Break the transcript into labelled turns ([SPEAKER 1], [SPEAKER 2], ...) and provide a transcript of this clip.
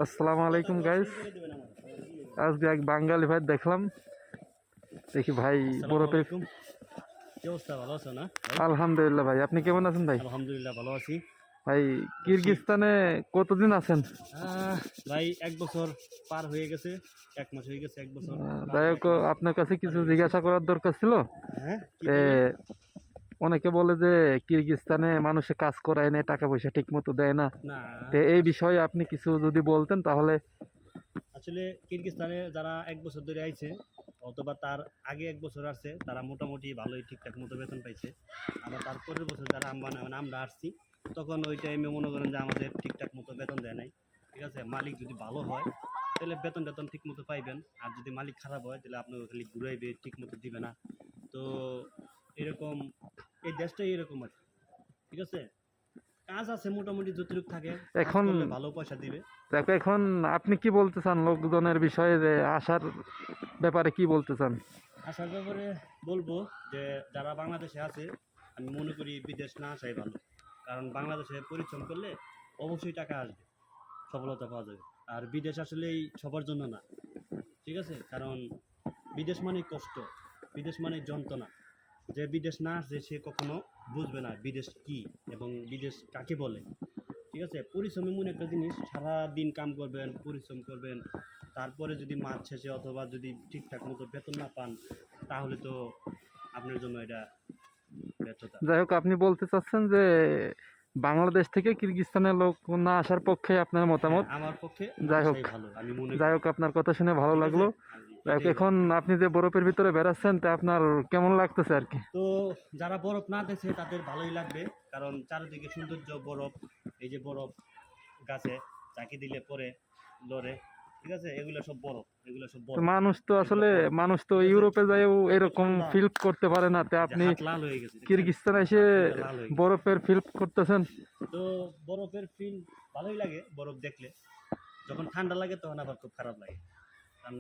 [SPEAKER 1] আসসালামু আলাইকুম গাইস। আজকে এক বাঙালি ভাই দেখলাম, দেখি ভাই
[SPEAKER 2] আসসালামু
[SPEAKER 1] বরফের।
[SPEAKER 2] আলাইকুম। কি অবস্থা, ভালো আছো না ভাই?
[SPEAKER 1] আলহামদুলিল্লাহ ভাই, আপনি কেমন আছেন ভাই?
[SPEAKER 2] আলহামদুলিল্লাহ ভালো আছি।
[SPEAKER 1] ভাই
[SPEAKER 2] তো শীত
[SPEAKER 1] কিরগিজস্তানে কতদিন আছেন?
[SPEAKER 2] ভাই 1 বছর পার হয়ে গেছে, 1 মাস হয়ে গেছে, 1 বছর পার
[SPEAKER 1] যাই
[SPEAKER 2] হয়ে
[SPEAKER 1] হোক,
[SPEAKER 2] 1 মাস
[SPEAKER 1] আপনার কাছে
[SPEAKER 2] পার
[SPEAKER 1] কিছু
[SPEAKER 2] হয়ে গেছে।
[SPEAKER 1] জিজ্ঞাসা করার দরকার ছিল।
[SPEAKER 2] হ্যাঁ, কি
[SPEAKER 1] এ,
[SPEAKER 2] বলবেন?
[SPEAKER 1] অনেকে বলে যে কিরগিজস্তানে মানুষে কাজ করায় না, টাকা পয়সা ঠিক মতো দেয় না।
[SPEAKER 2] না,
[SPEAKER 1] তো এই বিষয়ে আপনি কিছু যদি বলতেন তাহলে।
[SPEAKER 2] আসলে কিরগিজস্তানে যারা 1 বছর ধরে আইছে অথবা তার আগে 1 বছর আসছে, তারা মোটামুটি ভালোই ঠিকঠাক মতো বেতন পাইছে। আবার তারপরের বছর যারা আমরা আসছি, তখন ওই টাইমে মনে করেন যে আমাদের ঠিকঠাক মতো বেতন দেয় নাই। ঠিক আছে, মালিক যদি ভালো হয় তাহলে বেতন টেতন ঠিক মতো পাইবেন, আর যদি মালিক খারাপ হয় তাহলে আপনাকে খালি ঘুরাইবে, ঠিক মতো দিবে না। তো এরকম, এই দেশটাই এরকম আর কি। ঠিক আছে, কাজ আছে মোটামুটি, যতটুকু থাকে কাজ
[SPEAKER 1] এখন
[SPEAKER 2] করলে ভালো পয়সা দিবে।
[SPEAKER 1] দেখো, এখন আপনি কি বলতে চান লোকজনের বিষয়ে, যে আসার ব্যাপারে কি বলতে চান?
[SPEAKER 2] আসার ব্যাপারে বলবো যে যারা বাংলাদেশে আছে, আমি মনে করি বিদেশ না আসাই ভালো। কারণ বাংলাদেশে পরিশ্রম করলে অবশ্যই টাকা আসবে, সফলতা পাওয়া যাবে। আর বিদেশ আসলেই সবার জন্য না। ঠিক আছে, কারণ বিদেশ মানেই কষ্ট, বিদেশ মানেই যন্ত্রণা। যে বিদেশ না আসে সে কখনো বুঝবে না বিদেশ কি এবং বিদেশ কাকে বলে। ঠিক আছে, পরিশ্রম এমন একটা জিনিস, সারা দিন কাম করবেন, পরিশ্রম করবেন, তারপরে যদি মাস শেষে অথবা যদি ঠিকঠাক মতো বেতন না পান, তাহলে তো আপনার জন্য এটা ব্যর্থতা।
[SPEAKER 1] যাই হোক, আপনি বলতে চাচ্ছেন যে বাংলাদেশ থেকে কিরগিজস্তানের লোক না আসার পক্ষে আপনার
[SPEAKER 2] হ্যাঁ,
[SPEAKER 1] মতামত।
[SPEAKER 2] আমার পক্ষে না
[SPEAKER 1] যাই হোক,
[SPEAKER 2] আসাই ভালো আমি মনে
[SPEAKER 1] যাই
[SPEAKER 2] করি।
[SPEAKER 1] হোক, আপনার কথা শুনে ভালো
[SPEAKER 2] ঠিক আছে,
[SPEAKER 1] লাগলো।
[SPEAKER 2] আমি
[SPEAKER 1] যাই হোক,
[SPEAKER 2] এটাই
[SPEAKER 1] এখন
[SPEAKER 2] বলবো।
[SPEAKER 1] আপনি যে বরফের ভিতরে বেড়াচ্ছেন, তা আপনার কেমন লাগতেছে আর কি?
[SPEAKER 2] তো যারা বরফ না দেখে তাদের ভালোই লাগবে, কারণ চারিদিকে সৌন্দর্য, বরফ, এই যে বরফ গাছে চাকি দিলে পরে লড়ে। ঠিক আছে, এগুলো সব বরফ, এগুলো সব
[SPEAKER 1] তো
[SPEAKER 2] বরফ, এগুলো বরফ।
[SPEAKER 1] মানুষ তো
[SPEAKER 2] ঠিক আছে,
[SPEAKER 1] ইউরোপে যাইও
[SPEAKER 2] এত
[SPEAKER 1] এরকম
[SPEAKER 2] ঠান্ডা
[SPEAKER 1] ফিল করতে পারে না, তে
[SPEAKER 2] যে
[SPEAKER 1] আপনি
[SPEAKER 2] হাত লাল হয়ে গেছে, দেখছেন?
[SPEAKER 1] কিরগিজস্তানে
[SPEAKER 2] আমার
[SPEAKER 1] এসে
[SPEAKER 2] হাত দুইটা লাল হয়ে গেছে।
[SPEAKER 1] বরফের ফিল করতেছেন।
[SPEAKER 2] তো বরফের ফিল ভালোই লাগে বরফ দেখলে। যখন ঠান্ডা লাগে তখন আবার খুব খারাপ লাগে, কারণ